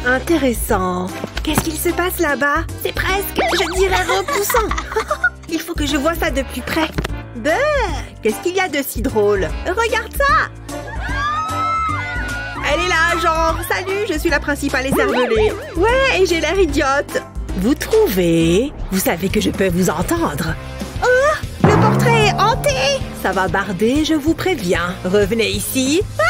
Intéressant. Qu'est-ce qu'il se passe là-bas? C'est presque, je dirais, repoussant. Il faut que je vois ça de plus près. Qu'est-ce qu'il y a de si drôle? Regarde ça! Elle est là, genre, salut, je suis la principale écervelée. Ouais, et j'ai l'air idiote. Vous trouvez? Vous savez que je peux vous entendre. Oh, le portrait est hanté. Ça va barder, je vous préviens. Revenez ici. Ah!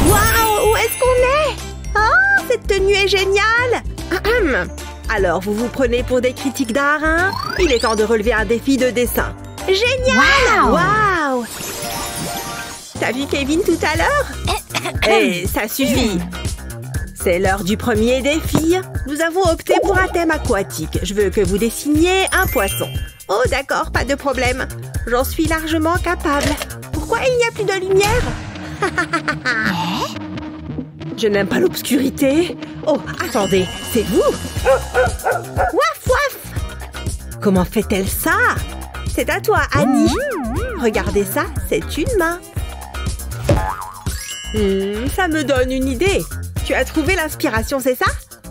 Waouh, où est-ce qu'on est? Oh, cette tenue est géniale. Alors, vous vous prenez pour des critiques d'art, hein? Il est temps de relever un défi de dessin. Génial! Waouh! T'as vu Kevin tout à l'heure? Eh, ça suffit. C'est l'heure du premier défi. Nous avons opté pour un thème aquatique. Je veux que vous dessiniez un poisson. Oh, d'accord, pas de problème. J'en suis largement capable. Pourquoi il n'y a plus de lumière? Je n'aime pas l'obscurité. Oh, attendez, c'est vous? Waf, waf! Comment fait-elle ça? C'est à toi, Annie. Regardez ça, c'est une main. Ça me donne une idée. Tu as trouvé l'inspiration, c'est ça?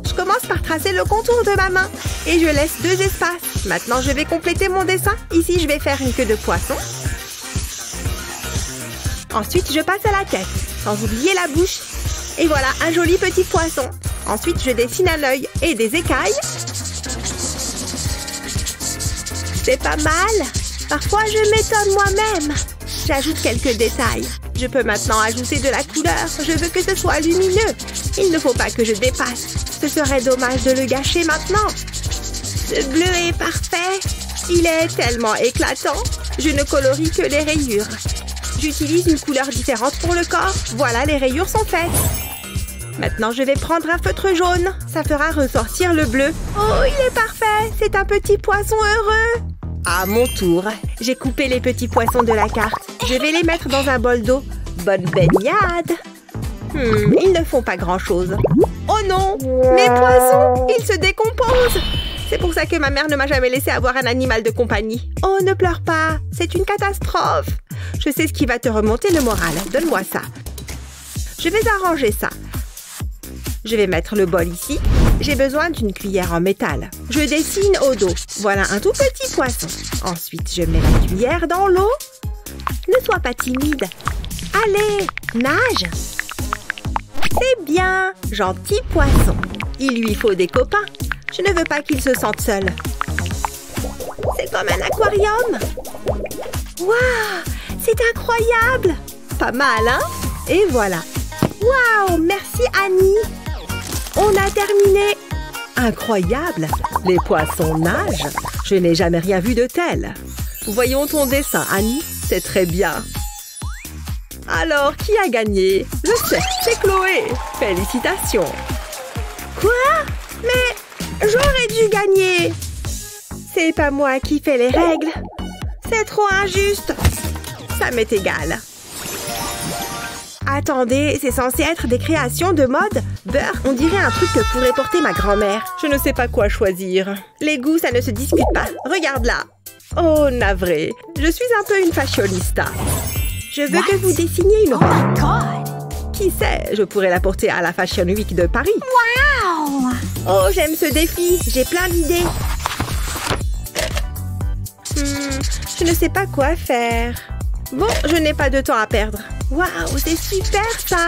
Je commence par tracer le contour de ma main. Et je laisse 2 espaces. Maintenant, je vais compléter mon dessin. Ici, je vais faire une queue de poisson. Ensuite, je passe à la tête, sans oublier la bouche. Et voilà, un joli petit poisson. Ensuite, je dessine un œil et des écailles. C'est pas mal. Parfois, je m'étonne moi-même. J'ajoute quelques détails. Je peux maintenant ajouter de la couleur. Je veux que ce soit lumineux. Il ne faut pas que je dépasse. Ce serait dommage de le gâcher maintenant. Ce bleu est parfait. Il est tellement éclatant. Je ne colorie que les rayures. J'utilise une couleur différente pour le corps. Voilà, les rayures sont faites. Maintenant, je vais prendre un feutre jaune. Ça fera ressortir le bleu. Oh, il est parfait. C'est un petit poisson heureux. À mon tour. J'ai coupé les petits poissons de la carte. Je vais les mettre dans un bol d'eau. Bonne baignade. Ils ne font pas grand-chose. Oh non, mes poissons, ils se décomposent. C'est pour ça que ma mère ne m'a jamais laissé avoir un animal de compagnie. Oh, ne pleure pas. C'est une catastrophe. Je sais ce qui va te remonter le moral. Donne-moi ça. Je vais arranger ça. Je vais mettre le bol ici. J'ai besoin d'une cuillère en métal. Je dessine au dos. Voilà un tout petit poisson. Ensuite, je mets la cuillère dans l'eau. Ne sois pas timide. Allez, nage. C'est bien, gentil poisson. Il lui faut des copains. Je ne veux pas qu'il se sente seul. C'est comme un aquarium. Waouh, c'est incroyable. Pas mal, hein? Et voilà. Waouh, merci Annie. On a terminé. Incroyable. Les poissons nagent. Je n'ai jamais rien vu de tel. Voyons ton dessin, Annie. C'est très bien. Alors, qui a gagné? Je sais, c'est Chloé. Félicitations. Quoi? Mais j'aurais dû gagner. C'est pas moi qui fais les règles. C'est trop injuste. Ça m'est égal. Attendez, c'est censé être des créations de mode? Beurre, on dirait un truc que pourrait porter ma grand-mère. Je ne sais pas quoi choisir. Les goûts, ça ne se discute pas. Regarde là. Oh, navré. Je suis un peu une fashionista. Je veux que vous dessiniez une robe. Qui sait, je pourrais la porter à la Fashion Week de Paris. Wow! Oh, j'aime ce défi. J'ai plein d'idées. Je ne sais pas quoi faire. Bon, je n'ai pas de temps à perdre. Waouh, c'est super ça!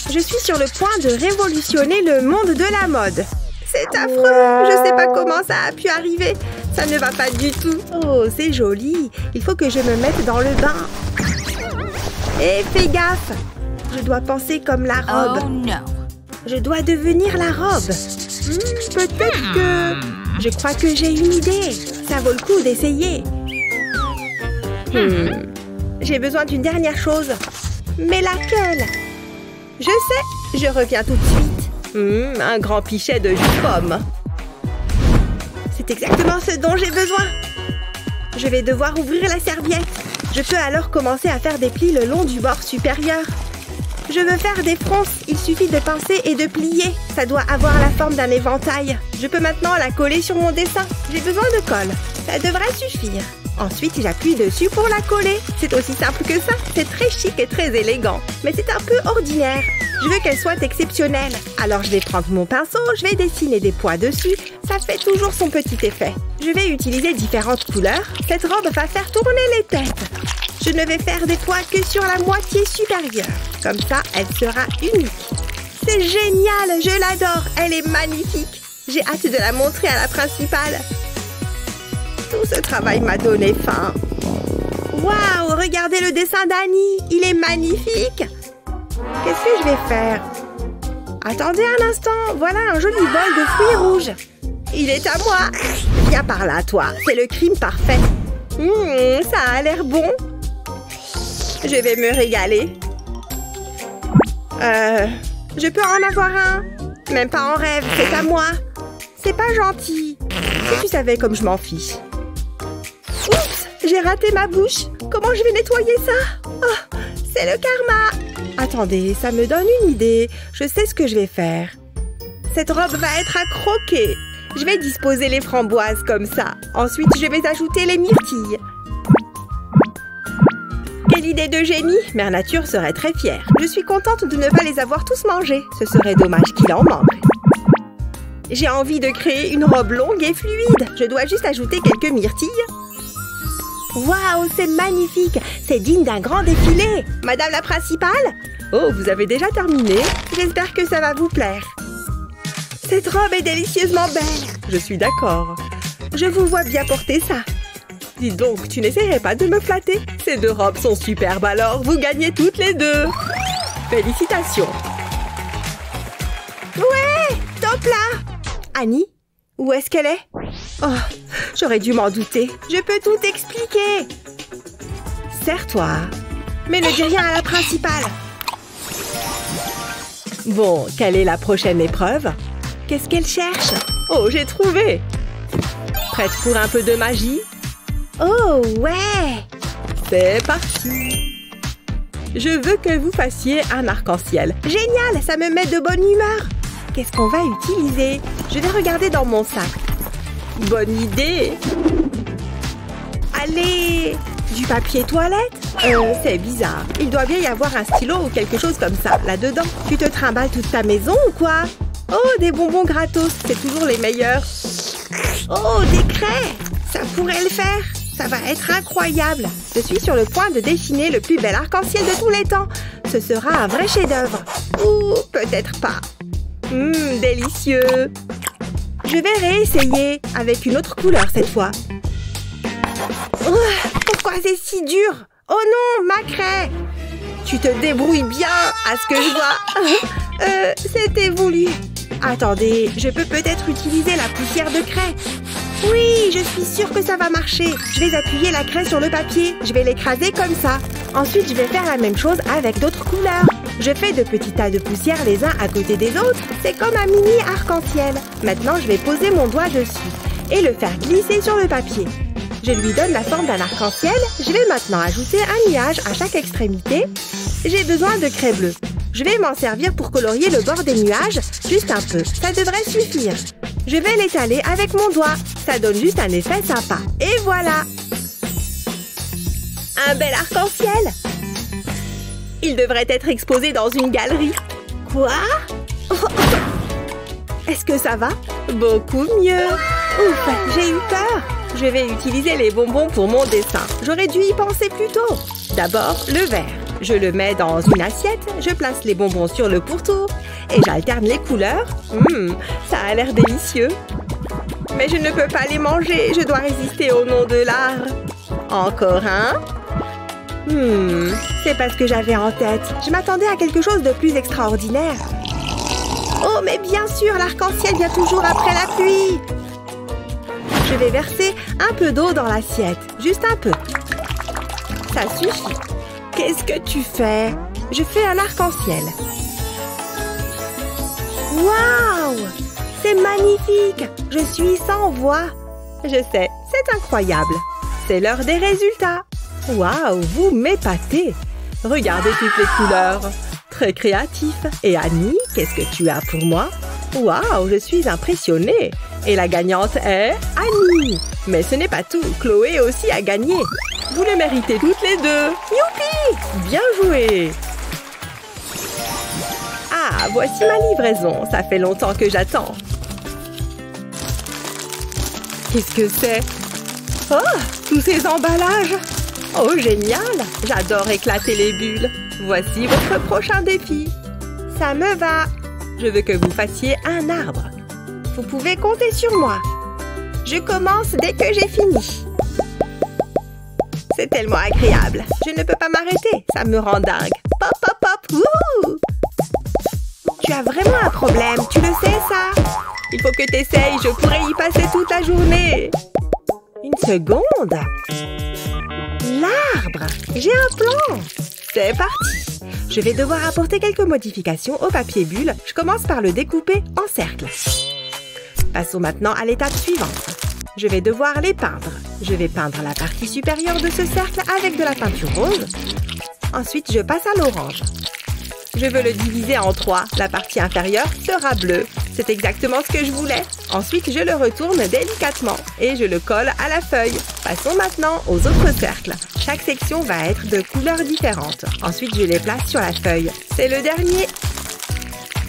Je suis sur le point de révolutionner le monde de la mode. C'est affreux, je ne sais pas comment ça a pu arriver. Ça ne va pas du tout. Oh, c'est joli. Il faut que je me mette dans le bain. Et fais gaffe. Je dois penser comme la robe. Oh non. Je dois devenir la robe. Peut-être que... Je crois que j'ai une idée. Ça vaut le coup d'essayer. J'ai besoin d'une dernière chose. Mais laquelle? Je sais, je reviens tout de suite. Un grand pichet de jus de pomme. C'est exactement ce dont j'ai besoin. Je vais devoir ouvrir la serviette. Je peux alors commencer à faire des plis le long du bord supérieur. Je veux faire des fronces. Il suffit de pincer et de plier. Ça doit avoir la forme d'un éventail. Je peux maintenant la coller sur mon dessin. J'ai besoin de colle. Ça devrait suffire. Ensuite, j'appuie dessus pour la coller. C'est aussi simple que ça. C'est très chic et très élégant. Mais c'est un peu ordinaire. Je veux qu'elle soit exceptionnelle. Alors, je vais prendre mon pinceau, je vais dessiner des pois dessus. Ça fait toujours son petit effet. Je vais utiliser différentes couleurs. Cette robe va faire tourner les têtes. Je ne vais faire des pois que sur la moitié supérieure. Comme ça, elle sera unique. C'est génial, je l'adore. Elle est magnifique. J'ai hâte de la montrer à la principale. Tout ce travail m'a donné faim. Waouh, regardez le dessin d'Annie. Il est magnifique. Qu'est-ce que je vais faire? Attendez un instant. Voilà un joli bol de fruits rouges. Il est à moi. Viens par là, toi. C'est le crime parfait. Ça a l'air bon. Je vais me régaler. Je peux en avoir un? Même pas en rêve, c'est à moi. C'est pas gentil. Si tu savais comme je m'en fiche. Oups, j'ai raté ma bouche. Comment je vais nettoyer ça? Oh, c'est le karma. Attendez, ça me donne une idée. Je sais ce que je vais faire. Cette robe va être à croquer. Je vais disposer les framboises comme ça. Ensuite, je vais ajouter les myrtilles. Quelle idée de génie! Mère Nature serait très fière. Je suis contente de ne pas les avoir tous mangés. Ce serait dommage qu'il en manque. J'ai envie de créer une robe longue et fluide. Je dois juste ajouter quelques myrtilles. Waouh, c'est magnifique! C'est digne d'un grand défilé! Madame la principale? Oh, vous avez déjà terminé? J'espère que ça va vous plaire. Cette robe est délicieusement belle. Je suis d'accord. Je vous vois bien porter ça. Dis donc, tu n'essaierais pas de me flatter? Ces deux robes sont superbes, alors vous gagnez toutes les deux. Félicitations. Ouais, top là. Annie, où est-ce qu'elle est? Oh, j'aurais dû m'en douter. Je peux tout expliquer. Serre-toi. Mais ne dis rien à la principale. Bon, quelle est la prochaine épreuve? Qu'est-ce qu'elle cherche? Oh, j'ai trouvé. Prête pour un peu de magie? Oh, ouais! C'est parti! Je veux que vous fassiez un arc-en-ciel. Génial! Ça me met de bonne humeur! Qu'est-ce qu'on va utiliser? Je vais regarder dans mon sac. Bonne idée! Allez! Du papier toilette? C'est bizarre. Il doit bien y avoir un stylo ou quelque chose comme ça, là-dedans. Tu te trimbales toute ta maison ou quoi? Oh, des bonbons gratos, c'est toujours les meilleurs. Oh, des craies! Ça pourrait le faire! Ça va être incroyable! Je suis sur le point de dessiner le plus bel arc-en-ciel de tous les temps. Ce sera un vrai chef-d'œuvre. Ou peut-être pas. Délicieux! Je vais réessayer avec une autre couleur cette fois. Pourquoi c'est si dur? Oh non, ma craie! Tu te débrouilles bien à ce que je vois. C'était voulu. Attendez, je peux peut-être utiliser la poussière de craie. Oui, je suis sûre que ça va marcher. Je vais appuyer la craie sur le papier. Je vais l'écraser comme ça. Ensuite, je vais faire la même chose avec d'autres couleurs. Je fais de petits tas de poussière les uns à côté des autres. C'est comme un mini arc-en-ciel. Maintenant, je vais poser mon doigt dessus et le faire glisser sur le papier. Je lui donne la forme d'un arc-en-ciel. Je vais maintenant ajouter un nuage à chaque extrémité. J'ai besoin de craie bleue. Je vais m'en servir pour colorier le bord des nuages, juste un peu. Ça devrait suffire. Je vais l'étaler avec mon doigt. Ça donne juste un effet sympa. Et voilà! Un bel arc-en-ciel! Il devrait être exposé dans une galerie. Quoi? Est-ce que ça va? Beaucoup mieux. Ouf, j'ai eu peur. Je vais utiliser les bonbons pour mon dessin. J'aurais dû y penser plus tôt. D'abord, le vert. Je le mets dans une assiette, je place les bonbons sur le pourtour et j'alterne les couleurs. Ça a l'air délicieux. Mais je ne peux pas les manger, je dois résister au nom de l'art. Encore un. C'est pas ce que j'avais en tête. Je m'attendais à quelque chose de plus extraordinaire. Oh, mais bien sûr, l'arc-en-ciel vient toujours après la pluie. Je vais verser un peu d'eau dans l'assiette, juste un peu. Ça suffit. Qu'est-ce que tu fais? Je fais un arc-en-ciel. Waouh! C'est magnifique! Je suis sans voix. Je sais, c'est incroyable. C'est l'heure des résultats. Waouh, vous m'épatez. Regardez toutes les couleurs. Très créatif. Et Annie, qu'est-ce que tu as pour moi? Waouh, je suis impressionnée. Et la gagnante est Annie. Mais ce n'est pas tout. Chloé aussi a gagné. Vous les méritez toutes les deux. Youpi! Bien joué! Ah, voici ma livraison. Ça fait longtemps que j'attends. Qu'est-ce que c'est? Oh, tous ces emballages! Oh, génial! J'adore éclater les bulles. Voici votre prochain défi. Ça me va. Je veux que vous fassiez un arbre. Vous pouvez compter sur moi. Je commence dès que j'ai fini. C'est tellement agréable. Je ne peux pas m'arrêter. Ça me rend dingue. Pop, pop, pop. Wouh! Tu as vraiment un problème. Tu le sais, ça? Il faut que tu essayes. Je pourrais y passer toute la journée. Une seconde. L'arbre. J'ai un plan. C'est parti. Je vais devoir apporter quelques modifications au papier bulle. Je commence par le découper en cercles. Passons maintenant à l'étape suivante. Je vais devoir les peindre. Je vais peindre la partie supérieure de ce cercle avec de la peinture rose. Ensuite, je passe à l'orange. Je veux le diviser en 3. La partie inférieure sera bleue. C'est exactement ce que je voulais. Ensuite, je le retourne délicatement et je le colle à la feuille. Passons maintenant aux autres cercles. Chaque section va être de couleurs différentes. Ensuite, je les place sur la feuille. C'est le dernier.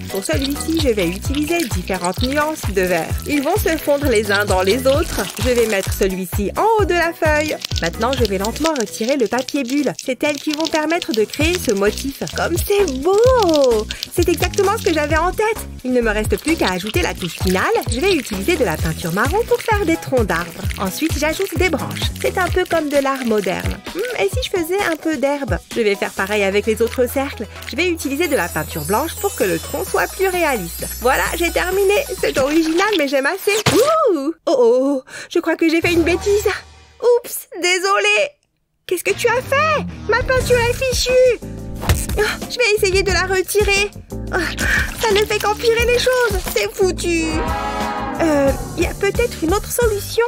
Pour celui-ci, je vais utiliser différentes nuances de vert. Ils vont se fondre les uns dans les autres. Je vais mettre celui-ci en haut de la feuille. Maintenant, je vais lentement retirer le papier bulle. C'est elles qui vont permettre de créer ce motif. Comme c'est beau! C'est exactement ce que j'avais en tête. Il ne me reste plus qu'à ajouter la touche finale. Je vais utiliser de la peinture marron pour faire des troncs d'arbres. Ensuite, j'ajoute des branches. C'est un peu comme de l'art moderne. Et si je faisais un peu d'herbe? Je vais faire pareil avec les autres cercles. Je vais utiliser de la peinture blanche pour que le tronc soit plus réaliste. Voilà, j'ai terminé. C'est original, mais j'aime assez. Ouh! Oh oh! Je crois que j'ai fait une bêtise. Oups! Désolée! Qu'est-ce que tu as fait? Ma peinture est fichue! Oh, je vais essayer de la retirer. Oh, ça ne fait qu'empirer les choses. C'est foutu. Il y a peut-être une autre solution.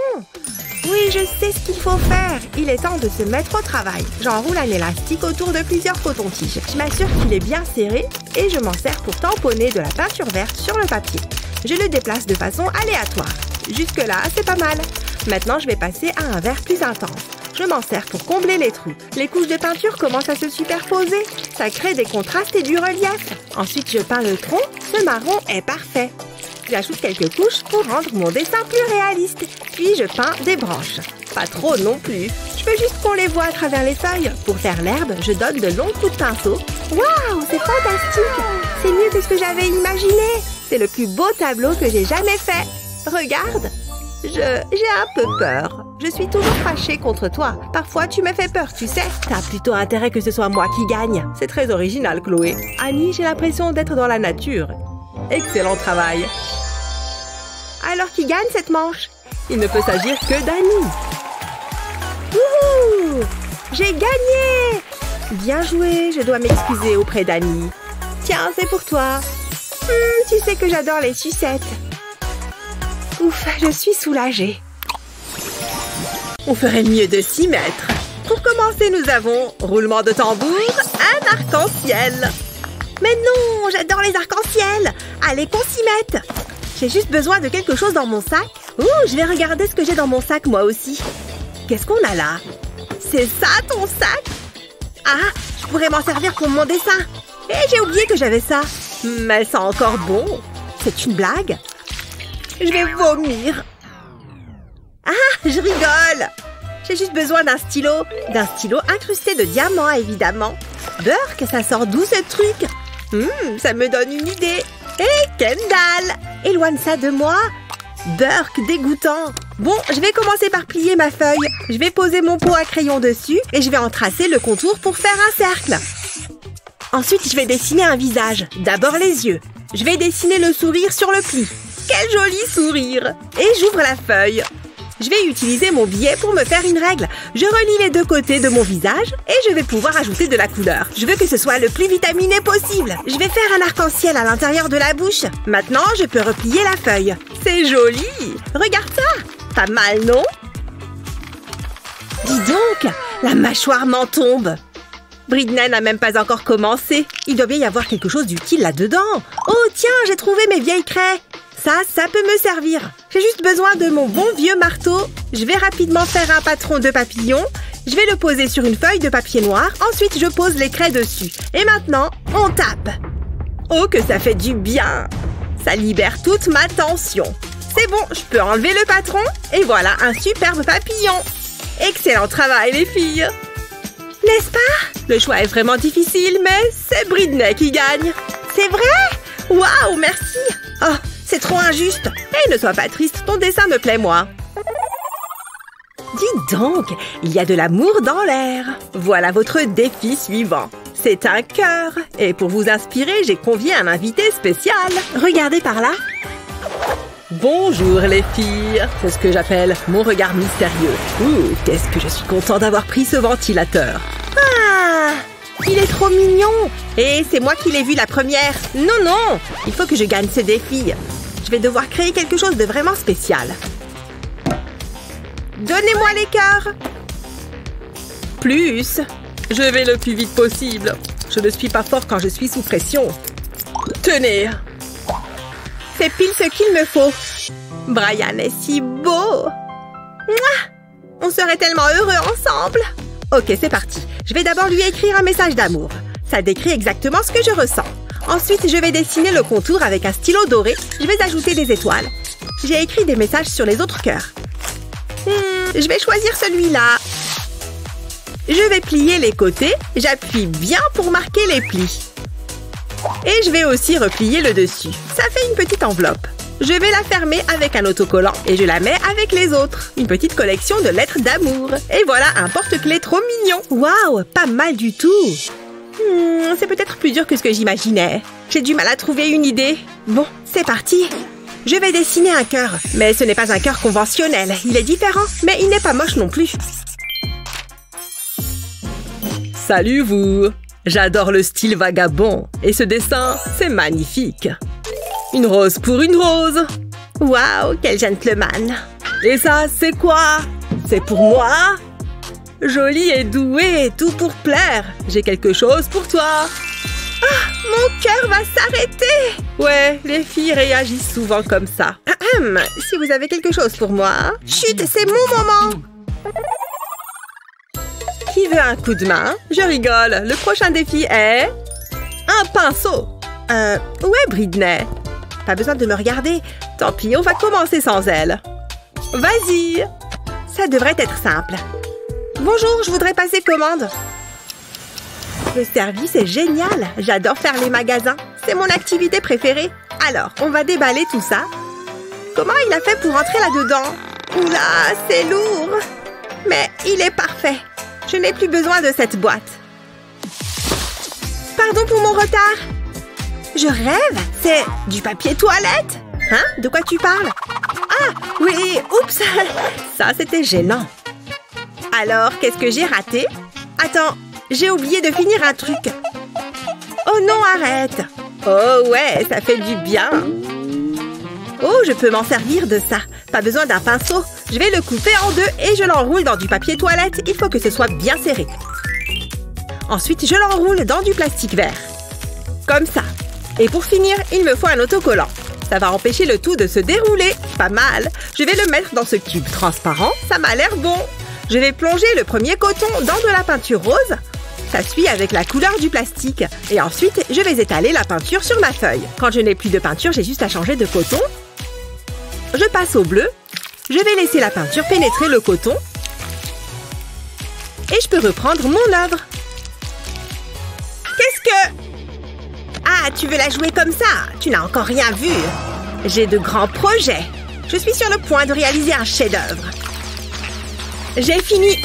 Oui, je sais ce qu'il faut faire. Il est temps de se mettre au travail. J'enroule un élastique autour de plusieurs cotons-tiges. Je m'assure qu'il est bien serré et je m'en sers pour tamponner de la peinture verte sur le papier. Je le déplace de façon aléatoire. Jusque-là, c'est pas mal. Maintenant, je vais passer à un vert plus intense. Je m'en sers pour combler les trous. Les couches de peinture commencent à se superposer. Ça crée des contrastes et du relief. Ensuite, je peins le tronc. Ce marron est parfait. J'ajoute quelques couches pour rendre mon dessin plus réaliste. Puis je peins des branches. Pas trop non plus. Je veux juste qu'on les voit à travers les feuilles. Pour faire l'herbe, je donne de longs coups de pinceau. Waouh, c'est fantastique! C'est mieux que ce que j'avais imaginé. C'est le plus beau tableau que j'ai jamais fait. Regarde, j'ai un peu peur. Je suis toujours fâchée contre toi. Parfois, tu me fais peur, tu sais. T'as plutôt intérêt que ce soit moi qui gagne. C'est très original, Chloé. Annie, j'ai l'impression d'être dans la nature. Excellent travail. Alors qui gagne cette manche? Il ne peut s'agir que d'Annie. Wouhou! J'ai gagné! Bien joué, je dois m'excuser auprès d'Annie. Tiens, c'est pour toi. Tu sais que j'adore les sucettes. Ouf, je suis soulagée. On ferait mieux de s'y mettre. Pour commencer, nous avons roulement de tambour, un arc-en-ciel. Mais non, j'adore les arcs-en-ciel. Allez, qu'on s'y mette. J'ai juste besoin de quelque chose dans mon sac. Ouh, je vais regarder ce que j'ai dans mon sac moi aussi. Qu'est-ce qu'on a là? C'est ça ton sac? Ah, je pourrais m'en servir pour mon dessin. Et j'ai oublié que j'avais ça. Mais c'est encore bon. C'est une blague? Je vais vomir. Ah, je rigole. J'ai juste besoin d'un stylo incrusté de diamants, évidemment. Burk, ça sort d'où ce truc? Ça me donne une idée. Hé, Kendall, éloigne ça de moi. Burk, dégoûtant. Bon, je vais commencer par plier ma feuille. Je vais poser mon pot à crayon dessus et je vais en tracer le contour pour faire un cercle. Ensuite, je vais dessiner un visage. D'abord les yeux. Je vais dessiner le sourire sur le pli. Quel joli sourire! Et j'ouvre la feuille. Je vais utiliser mon billet pour me faire une règle. Je relie les deux côtés de mon visage et je vais pouvoir ajouter de la couleur. Je veux que ce soit le plus vitaminé possible. Je vais faire un arc-en-ciel à l'intérieur de la bouche. Maintenant, je peux replier la feuille. C'est joli! Regarde ça! Pas mal, non? Dis donc, la mâchoire m'en tombe. Britney n'a même pas encore commencé. Il doit bien y avoir quelque chose d'utile là-dedans. Oh tiens, j'ai trouvé mes vieilles craies. Ça peut me servir. J'ai juste besoin de mon bon vieux marteau. Je vais rapidement faire un patron de papillon. Je vais le poser sur une feuille de papier noir. Ensuite, je pose les craies dessus. Et maintenant, on tape. Oh, que ça fait du bien. Ça libère toute ma tension. C'est bon, je peux enlever le patron. Et voilà, un superbe papillon. Excellent travail, les filles. N'est-ce pas? Le choix est vraiment difficile, mais c'est Britney qui gagne. C'est vrai? Waouh, merci. Oh, c'est trop injuste. Hey, ne sois pas triste, ton dessin me plaît, moi. Dis donc, il y a de l'amour dans l'air. Voilà votre défi suivant. C'est un cœur. Et pour vous inspirer, j'ai convié un invité spécial. Regardez par là. Bonjour les filles. C'est ce que j'appelle mon regard mystérieux. Ouh, qu'est-ce que je suis content d'avoir pris ce ventilateur. Ah, il est trop mignon. Et c'est moi qui l'ai vu la première. Non, non, il faut que je gagne ce défi. Je vais devoir créer quelque chose de vraiment spécial. Donnez-moi les cœurs. Plus. Je vais le plus vite possible. Je ne suis pas fort quand je suis sous pression. Tenez. C'est pile ce qu'il me faut. Brian est si beau. Mouah! On serait tellement heureux ensemble. Ok, c'est parti. Je vais d'abord lui écrire un message d'amour. Ça décrit exactement ce que je ressens. Ensuite, je vais dessiner le contour avec un stylo doré. Je vais ajouter des étoiles. J'ai écrit des messages sur les autres cœurs. Je vais choisir celui-là. Je vais plier les côtés. J'appuie bien pour marquer les plis. Et je vais aussi replier le dessus. Ça fait une petite enveloppe. Je vais la fermer avec un autocollant et je la mets avec les autres. Une petite collection de lettres d'amour. Et voilà un porte-clés trop mignon. Waouh, pas mal du tout. C'est peut-être plus dur que ce que j'imaginais. J'ai du mal à trouver une idée. Bon, c'est parti. Je vais dessiner un cœur. Mais ce n'est pas un cœur conventionnel. Il est différent, mais il n'est pas moche non plus. Salut vous! J'adore le style vagabond. Et ce dessin, c'est magnifique. Une rose pour une rose. Waouh, quel gentleman. Et ça, c'est quoi? C'est pour moi? Joli et doué, tout pour plaire. J'ai quelque chose pour toi. Ah, mon cœur va s'arrêter. Ouais, les filles réagissent souvent comme ça. Si vous avez quelque chose pour moi... Chut, c'est mon moment. Qui veut un coup de main? Je rigole. Le prochain défi est... un pinceau. Où est Britney? Pas besoin de me regarder. Tant pis, on va commencer sans elle. Vas-y. Ça devrait être simple. Bonjour, je voudrais passer commande. Le service est génial. J'adore faire les magasins. C'est mon activité préférée. Alors, on va déballer tout ça. Comment il a fait pour entrer là-dedans? Oula, c'est lourd. Mais il est parfait. Je n'ai plus besoin de cette boîte. Pardon pour mon retard. Je rêve. C'est du papier toilette. Hein? De quoi tu parles? Ah, oui, oups. Ça, c'était gênant. Alors, qu'est-ce que j'ai raté? Attends, j'ai oublié de finir un truc. Oh non, arrête. Oh ouais, ça fait du bien. Oh, je peux m'en servir de ça. Pas besoin d'un pinceau. Je vais le couper en deux et je l'enroule dans du papier toilette. Il faut que ce soit bien serré. Ensuite, je l'enroule dans du plastique vert. Comme ça. Et pour finir, il me faut un autocollant. Ça va empêcher le tout de se dérouler. Pas mal. Je vais le mettre dans ce cube transparent. Ça m'a l'air bon. Je vais plonger le premier coton dans de la peinture rose. Ça suit avec la couleur du plastique. Et ensuite, je vais étaler la peinture sur ma feuille. Quand je n'ai plus de peinture, j'ai juste à changer de coton. Je passe au bleu. Je vais laisser la peinture pénétrer le coton. Et je peux reprendre mon œuvre. Qu'est-ce que... Ah, tu veux la jouer comme ça? Tu n'as encore rien vu. J'ai de grands projets. Je suis sur le point de réaliser un chef-d'œuvre. J'ai fini.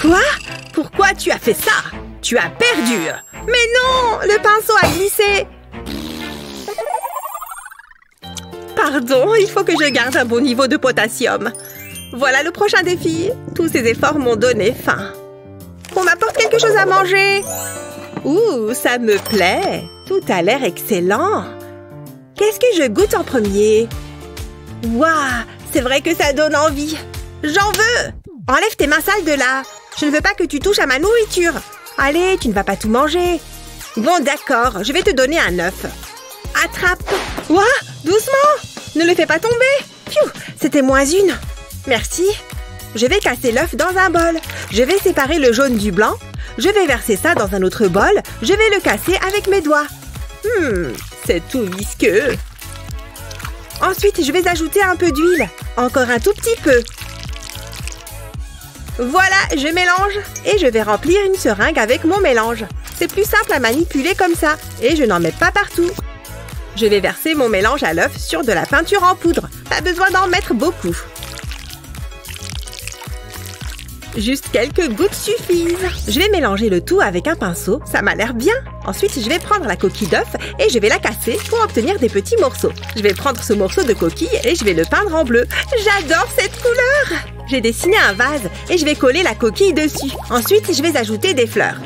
Quoi? Pourquoi tu as fait ça? Tu as perdu. Mais non, le pinceau a glissé. Pardon, il faut que je garde un bon niveau de potassium. Voilà le prochain défi. Tous ces efforts m'ont donné faim. On m'apporte quelque chose à manger. Ouh, ça me plaît. Tout a l'air excellent. Qu'est-ce que je goûte en premier? Waouh, c'est vrai que ça donne envie. J'en veux. Enlève tes mains sales de là. Je ne veux pas que tu touches à ma nourriture. Allez, tu ne vas pas tout manger. Bon, d'accord, je vais te donner un œuf. Attrape. Ouah, doucement. Ne le fais pas tomber. Pfiou, c'était moins une. Merci. Je vais casser l'œuf dans un bol. Je vais séparer le jaune du blanc. Je vais verser ça dans un autre bol. Je vais le casser avec mes doigts. C'est tout visqueux. Ensuite, je vais ajouter un peu d'huile. Encore un tout petit peu. Voilà, je mélange. Et je vais remplir une seringue avec mon mélange. C'est plus simple à manipuler comme ça. Et je n'en mets pas partout. Je vais verser mon mélange à l'œuf sur de la peinture en poudre. Pas besoin d'en mettre beaucoup. Juste quelques gouttes suffisent. Je vais mélanger le tout avec un pinceau. Ça m'a l'air bien. Ensuite, je vais prendre la coquille d'œuf et je vais la casser pour obtenir des petits morceaux. Je vais prendre ce morceau de coquille et je vais le peindre en bleu. J'adore cette couleur! J'ai dessiné un vase et je vais coller la coquille dessus. Ensuite, je vais ajouter des fleurs.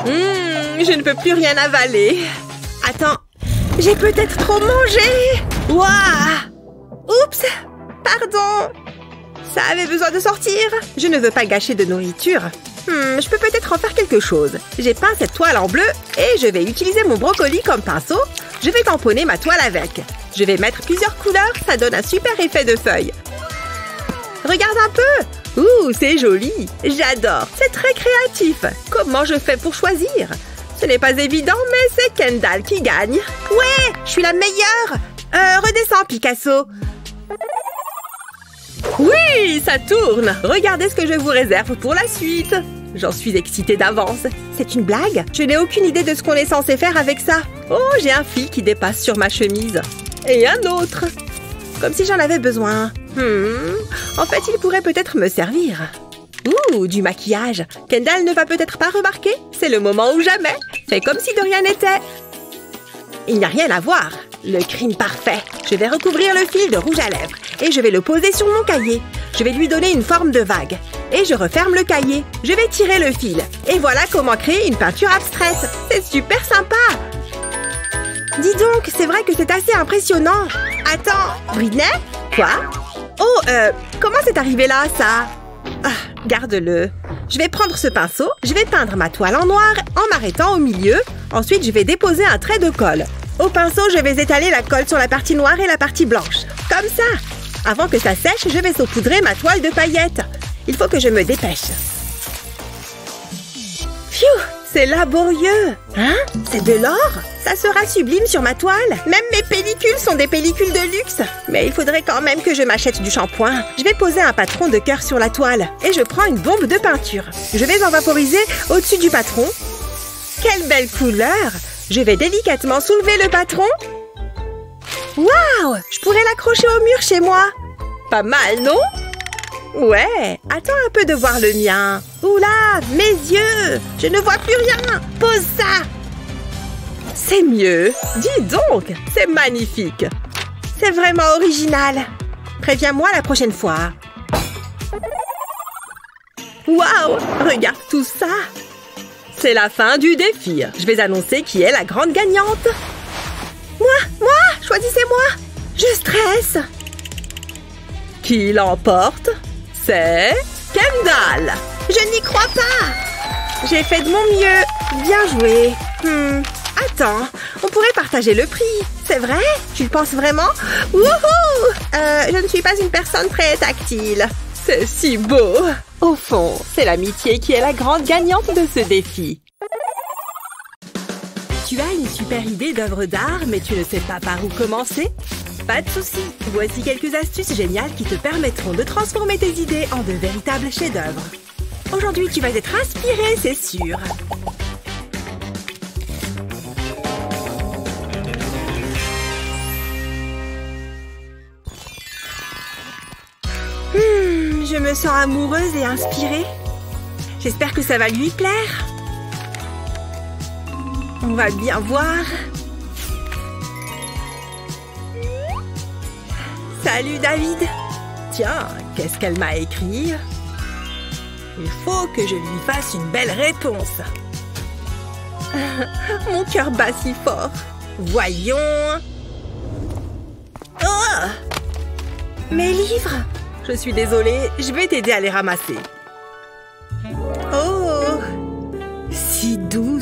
Je ne peux plus rien avaler. Attends, j'ai peut-être trop mangé. Waouh! Oups! Pardon! Ça avait besoin de sortir. Je ne veux pas gâcher de nourriture. Je peux peut-être en faire quelque chose. J'ai peint cette toile en bleu et je vais utiliser mon brocoli comme pinceau. Je vais tamponner ma toile avec. Je vais mettre plusieurs couleurs, ça donne un super effet de feuille. Regarde un peu. Ouh, c'est joli. J'adore. C'est très créatif. Comment je fais pour choisir? Ce n'est pas évident, mais c'est Kendall qui gagne. Ouais, je suis la meilleure. Redescends, Picasso. Oui, ça tourne. Regardez ce que je vous réserve pour la suite. J'en suis excitée d'avance. C'est une blague? Je n'ai aucune idée de ce qu'on est censé faire avec ça. Oh, j'ai un fil qui dépasse sur ma chemise. Et un autre. Comme si j'en avais besoin. En fait, il pourrait peut-être me servir. Ouh, du maquillage. Kendall ne va peut-être pas remarquer. C'est le moment ou jamais. Fais comme si de rien n'était. Il n'y a rien à voir. Le crime parfait. Je vais recouvrir le fil de rouge à lèvres et je vais le poser sur mon cahier. Je vais lui donner une forme de vague. Et je referme le cahier. Je vais tirer le fil. Et voilà comment créer une peinture abstraite. C'est super sympa. Dis donc, c'est vrai que c'est assez impressionnant. Attends, Britney? Quoi? Oh, comment c'est arrivé là, ça? Garde-le. Je vais prendre ce pinceau, je vais peindre ma toile en noir en m'arrêtant au milieu. Ensuite, je vais déposer un trait de colle. Au pinceau, je vais étaler la colle sur la partie noire et la partie blanche. Comme ça. Avant que ça sèche, je vais saupoudrer ma toile de paillettes. Il faut que je me dépêche. Pfiou, c'est laborieux. Hein? C'est de l'or? Ça sera sublime sur ma toile. Même mes pellicules sont des pellicules de luxe. Mais il faudrait quand même que je m'achète du shampoing. Je vais poser un patron de cœur sur la toile. Et je prends une bombe de peinture. Je vais en vaporiser au-dessus du patron. Quelle belle couleur! Je vais délicatement soulever le patron. Waouh! Je pourrais l'accrocher au mur chez moi. Pas mal, non? Ouais, attends un peu de voir le mien. Oula, mes yeux! Je ne vois plus rien. Pose ça. C'est mieux. Dis donc, c'est magnifique. C'est vraiment original. Préviens-moi la prochaine fois. Waouh! Regarde tout ça. C'est la fin du défi. Je vais annoncer qui est la grande gagnante. Moi! Choisissez-moi! Je stresse. Qui l'emporte? C'est Kendall. Je n'y crois pas. J'ai fait de mon mieux. Bien joué. Attends, on pourrait partager le prix. C'est vrai? Tu le penses vraiment? Wouhou! Je ne suis pas une personne très tactile. C'est si beau. Au fond, c'est l'amitié qui est la grande gagnante de ce défi. Tu as une super idée d'œuvre d'art, mais tu ne sais pas par où commencer? Pas de souci. Voici quelques astuces géniales qui te permettront de transformer tes idées en de véritables chefs-d'œuvre. Aujourd'hui, tu vas être inspiré, c'est sûr. Je me sens amoureuse et inspirée. J'espère que ça va lui plaire. On va bien voir. Salut David. Tiens, qu'est-ce qu'elle m'a écrit? Il faut que je lui fasse une belle réponse. Mon cœur bat si fort. Voyons. Oh! Mes livres! Je suis désolée, je vais t'aider à les ramasser.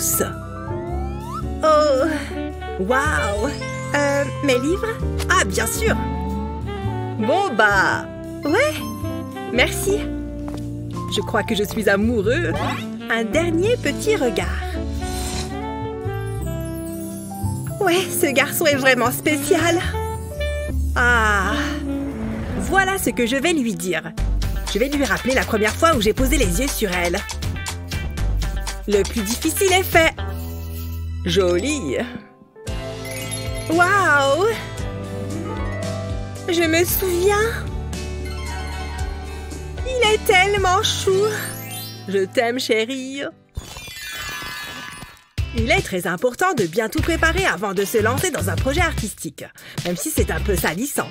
mousse. Oh, waouh! Mes livres? Ah, bien sûr! Bon, bah... Ouais, merci. Je crois que je suis amoureux. Un dernier petit regard. Ouais, ce garçon est vraiment spécial. Ah, voilà ce que je vais lui dire. Je vais lui rappeler la première fois où j'ai posé les yeux sur elle. Le plus difficile est fait. Joli. Waouh! Je me souviens. Il est tellement chou. Je t'aime, chérie. Il est très important de bien tout préparer avant de se lancer dans un projet artistique, même si c'est un peu salissant.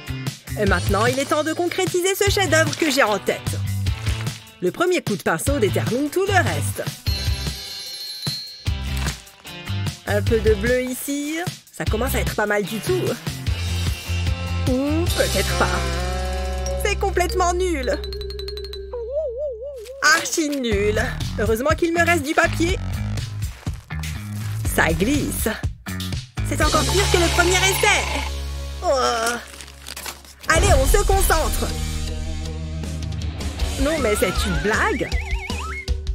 Et maintenant, il est temps de concrétiser ce chef-d'œuvre que j'ai en tête. Le premier coup de pinceau détermine tout le reste. Un peu de bleu ici. Ça commence à être pas mal du tout. Ou peut-être pas. C'est complètement nul. Archi nul. Heureusement qu'il me reste du papier. Ça glisse. C'est encore pire que le premier essai. Oh. Allez, on se concentre. Non, mais c'est une blague.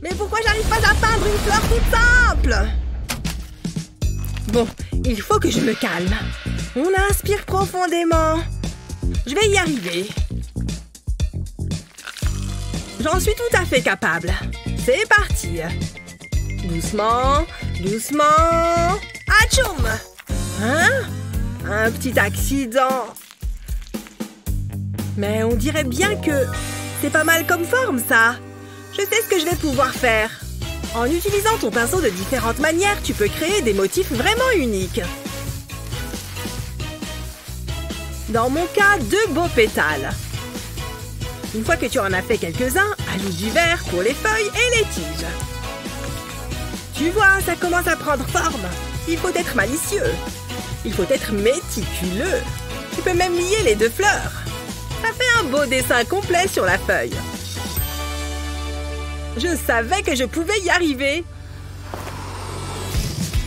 Mais pourquoi j'arrive pas à peindre une fleur toute simple? Bon, il faut que je me calme. On inspire profondément. Je vais y arriver. J'en suis tout à fait capable. C'est parti. Doucement, doucement. Atchoum! Hein? Un petit accident. Mais on dirait bien que c'est pas mal comme forme, ça. Je sais ce que je vais pouvoir faire. En utilisant ton pinceau de différentes manières, tu peux créer des motifs vraiment uniques. Dans mon cas, 2 beaux pétales. Une fois que tu en as fait quelques-uns, ajoute du vert pour les feuilles et les tiges. Tu vois, ça commence à prendre forme. Il faut être malicieux. Il faut être méticuleux. Tu peux même lier les 2 fleurs. Ça fait un beau dessin complet sur la feuille. Je savais que je pouvais y arriver.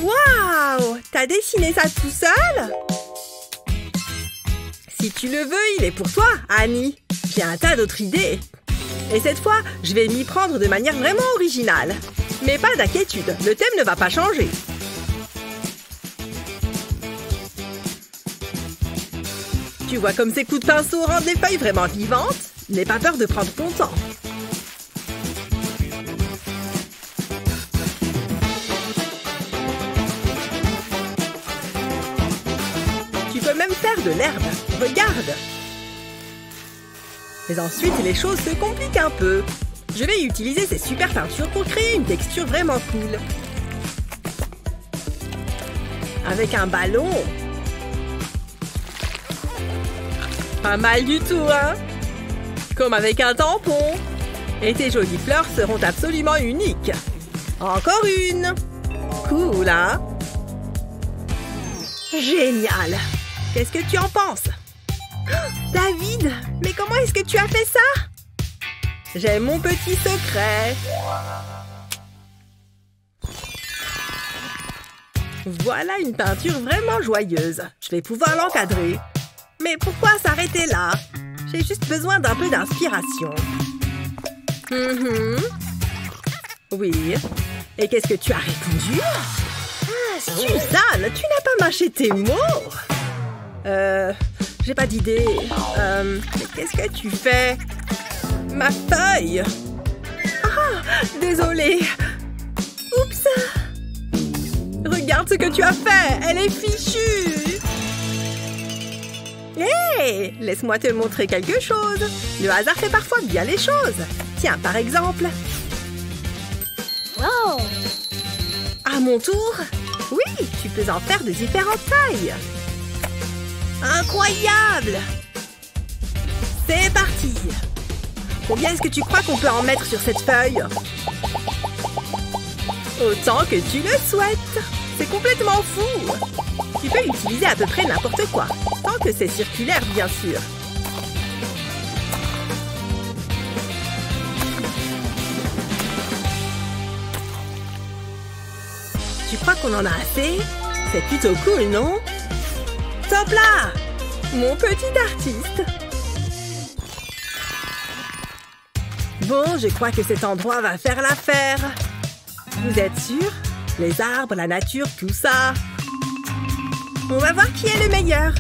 Waouh! T'as dessiné ça tout seul? Si tu le veux, il est pour toi, Annie. J'ai un tas d'autres idées. Et cette fois, je vais m'y prendre de manière vraiment originale. Mais pas d'inquiétude, le thème ne va pas changer. Tu vois comme ces coups de pinceau rendent les feuilles vraiment vivantes? N'aie pas peur de prendre ton temps. Tu peux même faire de l'herbe. Regarde! Mais ensuite, les choses se compliquent un peu. Je vais utiliser ces super peintures pour créer une texture vraiment cool. Avec un ballon. Pas mal du tout, hein? Comme avec un tampon. Et tes jolies fleurs seront absolument uniques. Encore une. Cool, hein? Génial! Qu'est-ce que tu en penses? David, mais comment est-ce que tu as fait ça? J'ai mon petit secret. Voilà une peinture vraiment joyeuse. Je vais pouvoir l'encadrer. Mais pourquoi s'arrêter là? J'ai juste besoin d'un peu d'inspiration. Oui. Et qu'est-ce que tu as répondu? Ah, Suzanne, tu n'as pas mâché tes mots? J'ai pas d'idée. Mais qu'est-ce que tu fais? Ma feuille! Ah, désolée. Oups! Regarde ce que tu as fait! Elle est fichue! Hé! Laisse-moi te montrer quelque chose. Le hasard fait parfois bien les choses. Tiens, par exemple. Wow! À mon tour? Oui, tu peux en faire de différentes tailles. Incroyable! C'est parti! Combien est-ce que tu crois qu'on peut en mettre sur cette feuille? Autant que tu le souhaites! C'est complètement fou! Tu peux utiliser à peu près n'importe quoi, tant que c'est circulaire, bien sûr. Tu crois qu'on en a assez? C'est plutôt cool, non? Top là! Mon petit artiste! Bon, je crois que cet endroit va faire l'affaire. Vous êtes sûr? Les arbres, la nature, tout ça. On va voir qui est le meilleur.